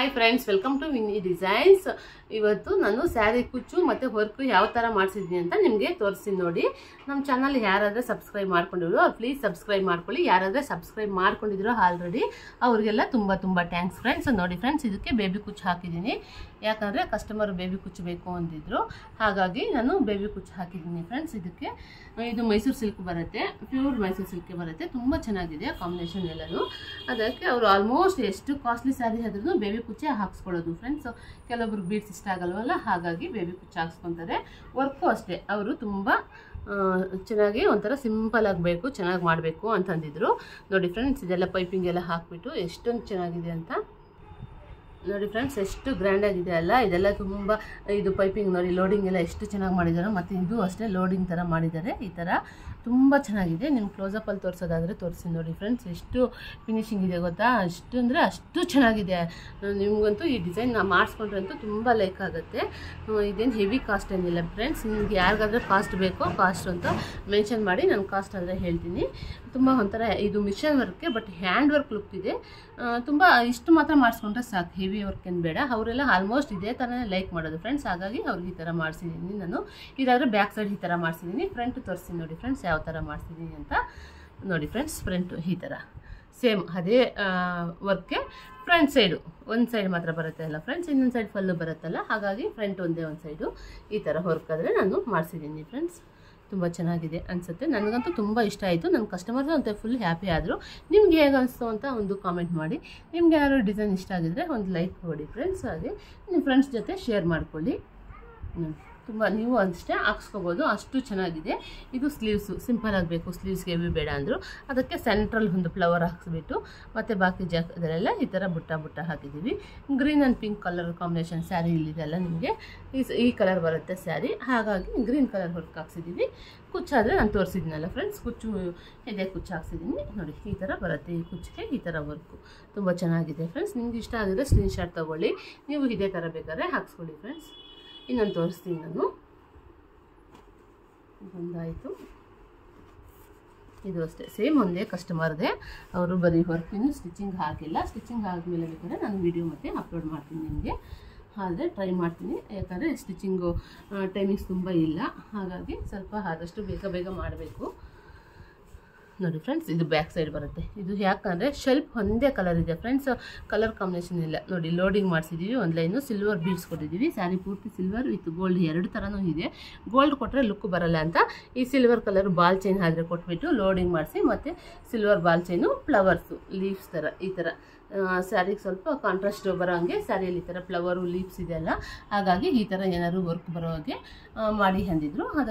Hi friends, welcome to Vini designs. ಇವತ್ತು ನಾನು ಸ್ಯಾರಿ ಕುಚ್ಚು ಮತ್ತು ವರ್ಕ್ ಯಾವ ಥರ ಮಾಡಿಸಿದ್ದೀನಿ ಅಂತ ನಿಮಗೆ ತೋರಿಸ್ತೀನಿ ನೋಡಿ. ನಮ್ಮ ಚಾನಲ್ ಯಾರಾದರೆ ಸಬ್ಸ್ಕ್ರೈಬ್ ಮಾಡ್ಕೊಂಡಿದ್ರು ಪ್ಲೀಸ್ ಸಬ್ಸ್ಕ್ರೈಬ್ ಮಾಡ್ಕೊಳ್ಳಿ. ಯಾರಾದರೆ ಸಬ್ಸ್ಕ್ರೈಬ್ ಮಾಡ್ಕೊಂಡಿದ್ರು ಆಲ್ರೆಡಿ ಅವರಿಗೆಲ್ಲ ತುಂಬ ತುಂಬ ಥ್ಯಾಂಕ್ಸ್ ಫ್ರೆಂಡ್ಸ್. ನೋಡಿ ಫ್ರೆಂಡ್ಸ್, ಇದಕ್ಕೆ ಬೇಬಿ ಕುಚ್ಚು ಹಾಕಿದ್ದೀನಿ. ಯಾಕಂದರೆ ಕಸ್ಟಮರ್ ಬೇಬಿ ಕುಚ್ಚು ಬೇಕು ಅಂದಿದ್ರು, ಹಾಗಾಗಿ ನಾನು ಬೇಬಿ ಕುಚ್ಚು ಹಾಕಿದ್ದೀನಿ ಫ್ರೆಂಡ್ಸ್. ಇದಕ್ಕೆ ಇದು ಮೈಸೂರು ಸಿಲ್ಕ್ ಬರುತ್ತೆ, ಪ್ಯೂರ್ ಮೈಸೂರು ಸಿಲ್ಕ್ ಬರುತ್ತೆ. ತುಂಬ ಚೆನ್ನಾಗಿದೆ ಕಾಂಬಿನೇಷನ್ ಎಲ್ಲನೂ. ಅದಕ್ಕೆ ಅವರು ಆಲ್ಮೋಸ್ಟ್ ಎಷ್ಟು ಕಾಸ್ಟ್ಲಿ ಸ್ಯಾರಿ ಆದ್ರೂ ಬೇಬಿ ಕುಚ್ಚೆ ಹಾಕ್ಸ್ಕೊಳ್ಳೋದು ಫ್ರೆಂಡ್ಸ್. ಕೆಲವೊಬ್ರು ಬೀಡ್ಸ್ ಇಷ್ಟ ಆಗಲ್ವಲ್ಲ, ಹಾಗಾಗಿ ಬೇಬಿ ಕುಚ್ಚು ಹಾಕ್ಸ್ಕೊತಾರೆ. ವರ್ಕು ಅಷ್ಟೇ, ಅವರು ತುಂಬ ಚೆನ್ನಾಗಿ ಒಂಥರ ಸಿಂಪಲ್ ಆಗಬೇಕು, ಚೆನ್ನಾಗಿ ಮಾಡಬೇಕು ಅಂತಂದಿದ್ರು. ನೋಡಿ ಫ್ರೆಂಡ್ಸ್, ಇದೆಲ್ಲ ಪೈಪಿಂಗ್ ಎಲ್ಲ ಹಾಕ್ಬಿಟ್ಟು ಎಷ್ಟೊಂದು ಚೆನ್ನಾಗಿದೆ ಅಂತ ನೋಡಿ ಫ್ರೆಂಡ್ಸ್. ಎಷ್ಟು ಗ್ರ್ಯಾಂಡಾಗಿದೆ ಅಲ್ಲ, ಇದೆಲ್ಲ ತುಂಬ ಇದು ಪೈಪಿಂಗ್ ನೋಡಿ, ಲೋಡಿಂಗ್ ಎಲ್ಲ ಎಷ್ಟು ಚೆನ್ನಾಗಿ ಮಾಡಿದ್ದಾರೆ. ಮತ್ತು ಇದು ಅಷ್ಟೇ ಲೋಡಿಂಗ್ ಥರ ಮಾಡಿದ್ದಾರೆ. ಈ ಥರ ತುಂಬ ಚೆನ್ನಾಗಿದೆ. ನಿಮ್ಮ ಕ್ಲೋಸಪ್ಪಲ್ಲಿ ತೋರಿಸೋದಾದರೆ ತೋರಿಸಿ ನೋಡಿ ಫ್ರೆಂಡ್ಸ್, ಎಷ್ಟು ಫಿನಿಶಿಂಗ್ ಇದೆ ಗೊತ್ತಾ. ಅಷ್ಟು ಅಂದರೆ ಅಷ್ಟು ಚೆನ್ನಾಗಿದೆ. ನಿಮಗಂತೂ ಈ ಡಿಸೈನ್ ಮಾಡಿಸ್ಕೊಂಡ್ರೆ ಅಂತೂ ತುಂಬ ಲೈಕ್ ಆಗುತ್ತೆ. ಇದೇನು ಹೆವಿ ಕಾಸ್ಟ್ ಏನಿಲ್ಲ ಫ್ರೆಂಡ್ಸ್. ನಿಮ್ಗೆ ಯಾರಿಗಾದ್ರೆ ಕಾಸ್ಟ್ ಬೇಕೋ ಕಾಸ್ಟ್ ಅಂತ ಮೆನ್ಷನ್ ಮಾಡಿ, ನಾನು ಕಾಸ್ಟ್ ಆದರೆ ಹೇಳ್ತೀನಿ. ತುಂಬ ಒಂಥರ ಇದು ಮಿಷನ್ ವರ್ಕೆ, ಬಟ್ ಹ್ಯಾಂಡ್ ವರ್ಕ್ ಲುಕ್ ಇದೆ. ತುಂಬ ಇಷ್ಟು ಮಾತ್ರ ಮಾಡಿಸ್ಕೊಂಡ್ರೆ ಸಾಕು, ಹೆವಿ ವರ್ಕ್ ಏನು ಬೇಡ. ಅವರೆಲ್ಲ ಆಲ್ಮೋಸ್ಟ್ ಇದೇ ಥರನೇ ಲೈಕ್ ಮಾಡೋದು ಫ್ರೆಂಡ್ಸ್, ಹಾಗಾಗಿ ಅವ್ರಿಗೆ ಈ ಥರ ಮಾಡಿಸಿದ್ದೀನಿ ನಾನು. ಇದಾದರೆ ಬ್ಯಾಕ್ ಸೈಡ್ ಈ ಥರ ಮಾಡಿಸಿದ್ದೀನಿ. ಫ್ರಂಟ್ ತೋರಿಸ್ತೀನಿ ನೋಡಿ ಫ್ರೆಂಡ್ಸ್ ಯಾವ ಥರ ಮಾಡಿಸಿದ್ದೀನಿ ಅಂತ. ನೋಡಿ ಫ್ರೆಂಡ್ಸ್, ಫ್ರಂಟು ಈ ಥರ ಸೇಮ್ ಅದೇ ವರ್ಕೆ. ಫ್ರಂಟ್ ಸೈಡು ಒಂದು ಸೈಡ್ ಮಾತ್ರ ಬರುತ್ತೆ ಅಲ್ಲ ಫ್ರೆಂಡ್ಸ್, ಇನ್ನೊಂದು ಸೈಡ್ ಫಲ್ಲು ಬರುತ್ತಲ್ಲ, ಹಾಗಾಗಿ ಫ್ರಂಟ್ ಒಂದೇ ಒಂದು ಸೈಡು ಈ ಥರ ವರ್ಕ್ ಆದರೆ ನಾನು ಮಾಡಿಸಿದ್ದೀನಿ ಫ್ರೆಂಡ್ಸ್. ತುಂಬ ಚೆನ್ನಾಗಿದೆ ಅನಿಸುತ್ತೆ. ನನಗಂತೂ ತುಂಬ ಇಷ್ಟ ಆಯಿತು. ನನ್ನ ಕಸ್ಟಮರ್ಸು ಅಂತ ಫುಲ್ ಹ್ಯಾಪಿ ಆದರು. ನಿಮ್ಗೆ ಹೇಗೆ ಅನಿಸ್ತು ಅಂತ ಒಂದು ಕಾಮೆಂಟ್ ಮಾಡಿ. ನಿಮ್ಗೆ ಯಾರು ಡಿಸೈನ್ ಇಷ್ಟ ಆಗಿದ್ರೆ ಒಂದು ಲೈಕ್ ಕೊಡಿ ಫ್ರೆಂಡ್ಸ್. ಹಾಗೆ ನಿಮ್ಮ ಫ್ರೆಂಡ್ಸ್ ಜೊತೆ ಶೇರ್ ಮಾಡ್ಕೊಳ್ಳಿ. ತುಂಬ ನೀವು ಅಷ್ಟೇ ಹಾಕ್ಸ್ಕೋಬೋದು, ಅಷ್ಟು ಚೆನ್ನಾಗಿದೆ. ಇದು ಸ್ಲೀವ್ಸು ಸಿಂಪಲ್ ಆಗಬೇಕು, ಸ್ಲೀವ್ಸ್ಗೆ ಹೆವಿ ಬೇಡ ಅಂದರು. ಅದಕ್ಕೆ ಸೆಂಟ್ರಲ್ ಒಂದು ಫ್ಲವರ್ ಹಾಕಿಸ್ಬಿಟ್ಟು ಮತ್ತು ಬಾಕಿ ಜಾಗದಲ್ಲೆಲ್ಲ ಈ ಥರ ಬುಟ್ಟ ಬುಟ್ಟ ಹಾಕಿದ್ದೀವಿ. Green and pink colour combination sari ಇಲ್ಲಿದೆಲ್ಲ ನಿಮಗೆ ಈ ಕಲರ್ ಬರುತ್ತೆ ಸ್ಯಾರಿ, ಹಾಗಾಗಿ ಗ್ರೀನ್ ಕಲರ್ ವರ್ಕ್ ಹಾಕ್ಸಿದ್ದೀವಿ. ಕುಚ್ಚಾದರೆ ನಾನು ತೋರಿಸಿದ್ದೀನಲ್ಲ ಫ್ರೆಂಡ್ಸ್, ಕುಚ್ಚು ಇದೆ, ಕುಚ್ಚು ಹಾಕ್ಸಿದ್ದೀನಿ ನೋಡಿ. ಈ ಥರ ಬರುತ್ತೆ ಈ ಕುಚ್ಚಿಗೆ, ಈ ಥರ ವರ್ಕು ತುಂಬ ಚೆನ್ನಾಗಿದೆ ಫ್ರೆಂಡ್ಸ್. ನಿಮ್ಗೆ ಇಷ್ಟ ಆಗಿದ್ರೆ ಸ್ಕ್ರೀನ್ಶಾಟ್ ತೊಗೊಳ್ಳಿ. ನೀವು ಇದೇ ಥರ ಬೇಕಾದ್ರೆ ಹಾಕ್ಸ್ಕೊಳ್ಳಿ ಫ್ರೆಂಡ್ಸ್. ಇನ್ನೊಂದು ತೋರಿಸ್ತೀನಿ ನಾನು. ಒಂದಾಯಿತು, ಇದು ಅಷ್ಟೇ ಸೇಮ್ ಒಂದೇ ಕಸ್ಟಮರ್ದೆ. ಅವರು ಬರೀ ವರ್ಕ್ ಇನ್ನು ಸ್ಟಿಚಿಂಗ್ ಹಾಕಿಲ್ಲ. ಸ್ಟಿಚಿಂಗ್ ಆದಮೇಲೆ ಬೇಕಾದ್ರೆ ನಾನು ವಿಡಿಯೋ ಮತ್ತೆ ಅಪ್ಲೋಡ್ ಮಾಡ್ತೀನಿ ನಿಮಗೆ. ಆದರೆ ಟ್ರೈ ಮಾಡ್ತೀನಿ, ಯಾಕಂದರೆ ಸ್ಟಿಚಿಂಗು ಟೈಮಿಂಗ್ಸ್ ತುಂಬ ಇಲ್ಲ, ಹಾಗಾಗಿ ಸ್ವಲ್ಪ ಆದಷ್ಟು ಬೇಗ ಬೇಗ ಮಾಡಬೇಕು. ನೋಡಿ ಫ್ರೆಂಡ್ಸ್, ಇದು ಬ್ಯಾಕ್ ಸೈಡ್ ಬರುತ್ತೆ. ಇದು ಯಾಕಂದರೆ ಶೆಲ್ಫ್ ಒಂದೇ ಕಲರ್ ಇದೆ ಫ್ರೆಂಡ್ಸ್, ಕಲರ್ ಕಾಂಬಿನೇಷನ್ ಇಲ್ಲ. ನೋಡಿ ಲೋಡಿಂಗ್ ಮಾಡಿಸಿದ್ದೀವಿ, ಒಂದು ಲೈನು ಸಿಲ್ವರ್ ಬೀಡ್ಸ್ ಕೊಟ್ಟಿದ್ದೀವಿ. ಸ್ಯಾರಿ ಪೂರ್ತಿ ಸಿಲ್ವರ್ ವಿತ್ ಗೋಲ್ಡ್ ಎರಡು ಥರನೂ ಇದೆ. ಗೋಲ್ಡ್ ಕೊಟ್ಟರೆ ಲುಕ್ ಬರಲ್ಲ ಅಂತ ಈ ಸಿಲ್ವರ್ ಕಲರ್ ಬಾಲ್ ಚೈನ್ ಆದರೆ ಕೊಟ್ಬಿಟ್ಟು ಲೋಡಿಂಗ್ ಮಾಡಿಸಿ, ಮತ್ತು silver ball chain flowers leaves ಥರ ಈ ಥರ ಸ್ಯಾರಿಗೆ ಸ್ವಲ್ಪ ಕಾಂಟ್ರಾಸ್ಟ್ ಬರೋ ಹಾಗೆ ಸ್ಯಾರಿಯಲ್ಲಿ ಈ ಥರ ಫ್ಲವರು ಲೀವ್ಸ್ ಇದೆಯಲ್ಲ, ಹಾಗಾಗಿ ಈ ಥರ ಏನಾದ್ರು ವರ್ಕ್ ಬರೋ ಹಾಗೆ ಮಾಡಿ ಅಂದಿದ್ರು.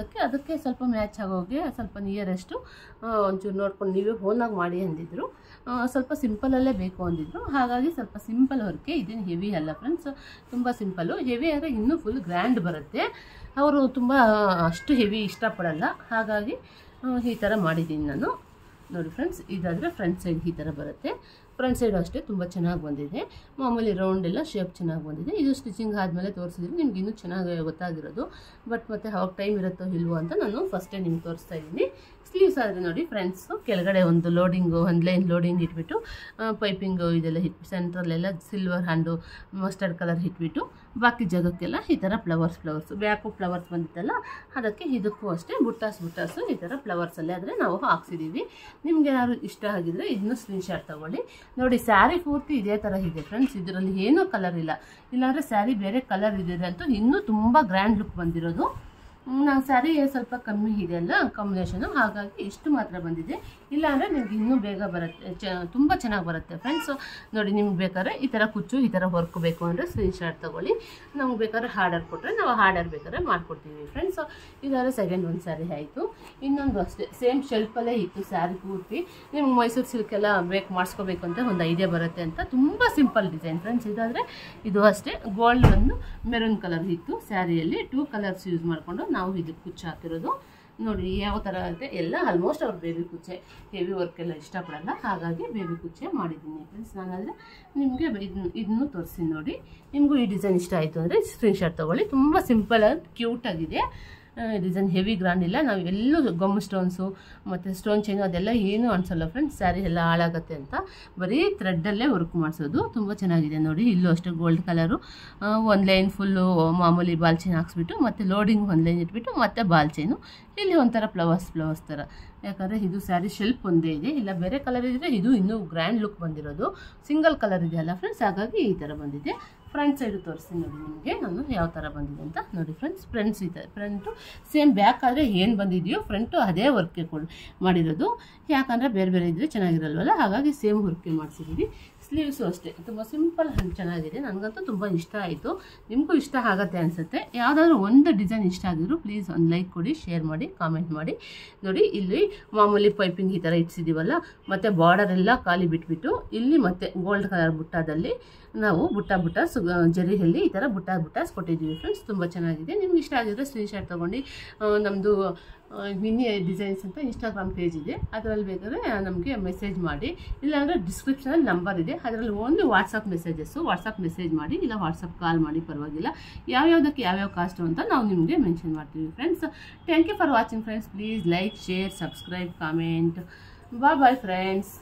ಅದಕ್ಕೆ ಸ್ವಲ್ಪ ಮ್ಯಾಚ್ ಆಗೋಗೆ ಸ್ವಲ್ಪ ನಿಯರೆಸ್ಟು ಒಂಚೂರು ನೋಡ್ಕೊಂಡು ನೀವೇ ಓನಾಗಿ ಮಾಡಿ ಅಂದಿದ್ರು. ಸ್ವಲ್ಪ ಸಿಂಪಲಲ್ಲೇ ಬೇಕು ಅಂದಿದ್ರು, ಹಾಗಾಗಿ ಸ್ವಲ್ಪ ಸಿಂಪಲ್ ವರ್ಕೆ. ಇದೇನು ಹೆವಿ ಅಲ್ಲ ಫ್ರೆಂಡ್ಸ್, ತುಂಬ ಸಿಂಪಲ್ಲು. ಹೆವಿ ಆದರೆ ಇನ್ನೂ ಫುಲ್ ಗ್ರ್ಯಾಂಡ್ ಬರುತ್ತೆ. ಅವರು ತುಂಬ ಅಷ್ಟು ಹೆವಿ ಇಷ್ಟಪಡಲ್ಲ, ಹಾಗಾಗಿ ಈ ಥರ ಮಾಡಿದ್ದೀನಿ ನಾನು. ನೋಡಿ ಫ್ರೆಂಡ್ಸ್, ಇದಾದರೆ ಫ್ರಂಟ್ ಸೈಡ್ ಈ ಥರ ಬರುತ್ತೆ. ಫ್ರಂಟ್ ಸೈಡು ಅಷ್ಟೇ ತುಂಬ ಚೆನ್ನಾಗಿ ಬಂದಿದೆ. ಮಾಮೂಲಿ ರೌಂಡ್ ಎಲ್ಲ ಶೇಪ್ ಚೆನ್ನಾಗಿ ಬಂದಿದೆ. ಇದು ಸ್ಟಿಚಿಂಗ್ ಆದಮೇಲೆ ತೋರಿಸಿದ್ರೆ ನಿಮ್ಗೆ ಇನ್ನೂ ಚೆನ್ನಾಗಿ ಗೊತ್ತಾಗಿರೋದು. ಬಟ್ ಮತ್ತೆ ಅವಾಗ ಟೈಮ್ ಇರುತ್ತೋ ಇಲ್ವೋ ಅಂತ ನಾನು ಫಸ್ಟೇ ನಿಮ್ಗೆ ತೋರಿಸ್ತಾ ಇದ್ದೀನಿ. ಸ್ಲೀವ್ಸ್ ಆದರೆ ನೋಡಿ ಫ್ರೆಂಡ್ಸು ಕೆಳಗಡೆ ಒಂದು ಲೋಡಿಂಗು, ಒಂದು ಲೈನ್ ಲೋಡಿಂಗ್ ಇಟ್ಬಿಟ್ಟು ಪೈಪಿಂಗು ಇದೆಲ್ಲ ಇಟ್ಟು ಸೆಂಟ್ರಲ್ಲೆಲ್ಲ ಸಿಲ್ವರ್ ಹ್ಯಾಂಡು ಮಸ್ಟರ್ಡ್ ಕಲರ್ ಇಟ್ಬಿಟ್ಟು ಬಾಕಿ ಜಾಗಕ್ಕೆಲ್ಲ ಈ ಥರ ಫ್ಲವರ್ಸು ಬ್ಯಾಕು ಫ್ಲವರ್ಸ್ ಬಂದಿತ್ತಲ್ಲ, ಅದಕ್ಕೆ ಇದಕ್ಕೂ ಅಷ್ಟೇ ಬುಟ್ಟಾಸು ಈ ಥರ ಫ್ಲವರ್ಸಲ್ಲೇ ಆದರೆ ನಾವು ಹಾಕ್ಸಿದ್ದೀವಿ. ನಿಮ್ಗೆ ಯಾರು ಇಷ್ಟ ಆಗಿದ್ರೆ ಇದನ್ನು ಸ್ಕ್ರೀನ್ಶಾಟ್ ತೊಗೊಳ್ಳಿ. ನೋಡಿ ಸ್ಯಾರಿ ಪೂರ್ತಿ ಇದೇ ಥರ ಇದೆ ಫ್ರೆಂಡ್ಸ್, ಇದರಲ್ಲಿ ಏನೂ ಕಲರ್ ಇಲ್ಲ. ಇಲ್ಲಾಂದರೆ ಸ್ಯಾರಿ ಬೇರೆ ಕಲರ್ ಇದೆ ಅಂತೂ ಇನ್ನೂ ತುಂಬ ಗ್ರ್ಯಾಂಡ್ ಲುಕ್ ಬಂದಿರೋದು. ನಾವು ಸ್ಯಾರಿ ಸ್ವಲ್ಪ ಕಮ್ಮಿ ಇದೆ ಅಲ್ಲ ಕಾಂಬಿನೇಷನು, ಹಾಗಾಗಿ ಇಷ್ಟು ಮಾತ್ರ ಬಂದಿದೆ. ಇಲ್ಲಾಂದರೆ ನಿಮ್ಗೆ ಇನ್ನೂ ಬೇಗ ಬರುತ್ತೆ, ತುಂಬ ಚೆನ್ನಾಗಿ ಬರುತ್ತೆ ಫ್ರೆಂಡ್ಸ್. ನೋಡಿ ನಿಮ್ಗೆ ಬೇಕಾದ್ರೆ ಈ ಥರ ಕುಚ್ಚು ಈ ಥರ ವರ್ಕ್ ಬೇಕು ಅಂದರೆ ಸ್ಕ್ರೀನ್ಶಾಟ್ ತೊಗೊಳ್ಳಿ. ನಮ್ಗೆ ಬೇಕಾದ್ರೆ ಆರ್ಡರ್ ಕೊಟ್ಟರೆ ನಾವು ಆರ್ಡರ್ ಬೇಕಾದ್ರೆ ಮಾಡಿಕೊಡ್ತೀವಿ ಫ್ರೆಂಡ್ಸ್. ಇದಾದರೆ ಸೆಕೆಂಡ್ ಒಂದು ಸ್ಯಾರಿ ಆಯಿತು. ಇನ್ನೊಂದು ಅಷ್ಟೇ ಸೇಮ್ ಶೆಲ್ಫಲ್ಲೇ ಇತ್ತು ಸ್ಯಾರಿ ಪೂರ್ತಿ. ನಿಮ್ಗೆ ಮೈಸೂರು ಸಿಲ್ಕೆಲ್ಲ ಮಾಡಿಸ್ಕೋಬೇಕು ಅಂತ ಒಂದು ಐಡಿಯಾ ಬರುತ್ತೆ ಅಂತ ತುಂಬ ಸಿಂಪಲ್ ಡಿಸೈನ್ ಫ್ರೆಂಡ್ಸ್. ಇದಾದರೆ ಇದು ಅಷ್ಟೇ ಗೋಲ್ಡ್ ಒಂದು ಮೆರೂನ್ ಕಲರ್ ಇತ್ತು ಸ್ಯಾರಿಯಲ್ಲಿ. 2 ಕಲರ್ಸ್ ಯೂಸ್ ಮಾಡಿಕೊಂಡು ನಾವು ಇದಕ್ಕೆ ಕುಚ್ಚು ಹಾಕಿರೋದು. ನೋಡಿ ಯಾವ ಥರ ಇರುತ್ತೆ ಎಲ್ಲ. ಆಲ್ಮೋಸ್ಟ್ ಅವ್ರು ಬೇಬಿ ಕುಚ್ಚೆ, ಹೆವಿ ವರ್ಕ್ ಎಲ್ಲ ಇಷ್ಟಪಡಲ್ಲ, ಹಾಗಾಗಿ ಬೇಬಿ ಕುಚ್ಚೆ ಮಾಡಿದ್ದೀನಿ ಫ್ರೆಂಡ್ಸ್. ನಾನಾದರೆ ನಿಮಗೆ ಇದನ್ನು ತೋರಿಸ್ತೀನಿ ನೋಡಿ. ನಿಮಗೂ ಈ ಡಿಸೈನ್ ಇಷ್ಟ ಆಯಿತು ಅಂದರೆ ಸ್ಕ್ರೀನ್ಶಾಟ್ ತೊಗೊಳ್ಳಿ. ತುಂಬ ಸಿಂಪಲ್ ಆಗಿ ಕ್ಯೂಟಾಗಿದೆ. ಡಿಸೈನ್ ಹೆವಿ ಗ್ರ್ಯಾಂಡ್ ಇಲ್ಲ. ನಾವು ಎಲ್ಲೂ ಗಮ್ ಸ್ಟೋನ್ಸು ಮತ್ತು ಸ್ಟೋನ್ ಚೈನು ಅದೆಲ್ಲ ಏನೂ ಅನಿಸಲ್ಲ ಫ್ರೆಂಡ್ಸ್. ಸ್ಯಾರಿ ಎಲ್ಲ ಹಾಳಾಗತ್ತೆ ಅಂತ ಬರೀ ಥ್ರೆಡ್ಡಲ್ಲೇ ವರ್ಕ್ ಮಾಡಿಸೋದು. ತುಂಬ ಚೆನ್ನಾಗಿದೆ ನೋಡಿ. ಇಲ್ಲೂ ಅಷ್ಟೇ ಗೋಲ್ಡ್ ಕಲರು ಒಂದು ಲೈನ್ ಫುಲ್ಲು ಮಾಮೂಲಿ ಬಾಲ್ ಚೈನ್ ಹಾಕ್ಸ್ಬಿಟ್ಟು ಮತ್ತು ಲೋಡಿಂಗ್ ಒಂದು ಲೈನ್ ಇಟ್ಬಿಟ್ಟು ಮತ್ತು ಬಾಲ್ ಚೈನು. ಇಲ್ಲಿ ಒಂಥರ ಫ್ಲವರ್ಸ್ ಥರ, ಯಾಕಂದರೆ ಇದು ಸ್ಯಾರಿ ಶೆಲ್ಪ್ ಒಂದೇ ಇದೆ. ಇಲ್ಲ ಬೇರೆ ಕಲರ್ ಇದ್ದರೆ ಇದು ಇನ್ನೂ ಗ್ರ್ಯಾಂಡ್ ಲುಕ್ ಬಂದಿರೋದು. ಸಿಂಗಲ್ ಕಲರ್ ಇದೆಯಲ್ಲ ಫ್ರೆಂಡ್ಸ್, ಹಾಗಾಗಿ ಈ ಥರ ಬಂದಿದೆ. ಫ್ರಂಟ್ ಸೈಡು ತೋರಿಸ್ತೀನಿ ನೋಡಿ ನಿಮಗೆ ನಾನು ಯಾವ ಥರ ಬಂದಿದೆ ಅಂತ ನೋಡಿ ಫ್ರೆಂಡ್ಸ್. ಫ್ರಂಟ್ಸ್ ಈ ಥರ, ಫ್ರಂಟು ಸೇಮ್ ಬ್ಯಾಕ್ ಆದರೆ ಏನು ಬಂದಿದೆಯೋ ಫ್ರಂಟು ಅದೇ ವರ್ಕ್ಗೆ ಮಾಡಿರೋದು. ಯಾಕಂದರೆ ಬೇರೆ ಬೇರೆ ಇದ್ದರೆ ಚೆನ್ನಾಗಿರಲ್ವಲ್ಲ, ಹಾಗಾಗಿ ಸೇಮ್ ವರ್ಕ್ಗೆ ಮಾಡಿಸಿದ್ದೀವಿ. ಸ್ಲೀವ್ಸು ಅಷ್ಟೇ ತುಂಬ ಸಿಂಪಲ್ ಆ್ಯಂಡ್ ಚೆನ್ನಾಗಿದೆ. ನನಗಂತೂ ತುಂಬ ಇಷ್ಟ ಆಯಿತು. ನಿಮಗೂ ಇಷ್ಟ ಆಗುತ್ತೆ ಅನಿಸುತ್ತೆ. ಯಾವುದಾದ್ರೂ ಒಂದು ಡಿಸೈನ್ ಇಷ್ಟ ಆಗಿದ್ರು ಪ್ಲೀಸ್ ಒಂದು ಲೈಕ್ ಕೊಡಿ, ಶೇರ್ ಮಾಡಿ, ಕಾಮೆಂಟ್ ಮಾಡಿ. ನೋಡಿ ಇಲ್ಲಿ ಮಾಮೂಲಿ ಪೈಪಿಂಗ್ ಈ ಥರ ಇಟ್ಸಿದ್ದೀವಲ್ಲ, ಮತ್ತು ಬಾರ್ಡರ್ ಎಲ್ಲ ಖಾಲಿ ಬಿಟ್ಬಿಟ್ಟು ಇಲ್ಲಿ ಮತ್ತೆ ಗೋಲ್ಡ್ ಕಲರ್ ಬುಟ್ಟದಲ್ಲಿ ನಾವು ಬುಟ್ಟ ಜರಿಯಲ್ಲಿ ಈ ಥರ ಬುಟ್ಟಾಸ್ ಕೊಟ್ಟಿದ್ದೀವಿ ಫ್ರೆಂಡ್ಸ್. ತುಂಬ ಚೆನ್ನಾಗಿದೆ. ನಿಮ್ಗೆ ಇಷ್ಟ ಆಗಿದ್ರೆ ಸ್ಕ್ರೀನ್ಶಾಟ್ ತೊಗೊಂಡು ನಮ್ಮದು ಮಿನಿ ಡಿಸೈನ್ಸ್ ಅಂತ ಇನ್ಸ್ಟಾಗ್ರಾಮ್ ಪೇಜ್ ಇದೆ, ಅದರಲ್ಲಿ ಬೇಕಾದರೆ ನಮಗೆ ಮೆಸೇಜ್ ಮಾಡಿ. ಇಲ್ಲಾಂದರೆ ಡಿಸ್ಕ್ರಿಪ್ಷನಲ್ಲಿ ನಂಬರ್ ಇದೆ, ಅದರಲ್ಲಿ ಓನ್ಲಿ ವಾಟ್ಸಪ್ ಮೆಸೇಜ್ ಮಾಡಿ, ಇಲ್ಲ ವಾಟ್ಸಪ್ ಕಾಲ್ ಮಾಡಿ, ಪರವಾಗಿಲ್ಲ. ಯಾವ್ಯಾವುದಕ್ಕೆ ಯಾವ್ಯಾವ ಕಾಸ್ಟು ಅಂತ ನಾವು ನಿಮಗೆ ಮೆನ್ಷನ್ ಮಾಡ್ತೀವಿ friends. Thank you for watching friends. Please like, share, subscribe, comment. Bye friends.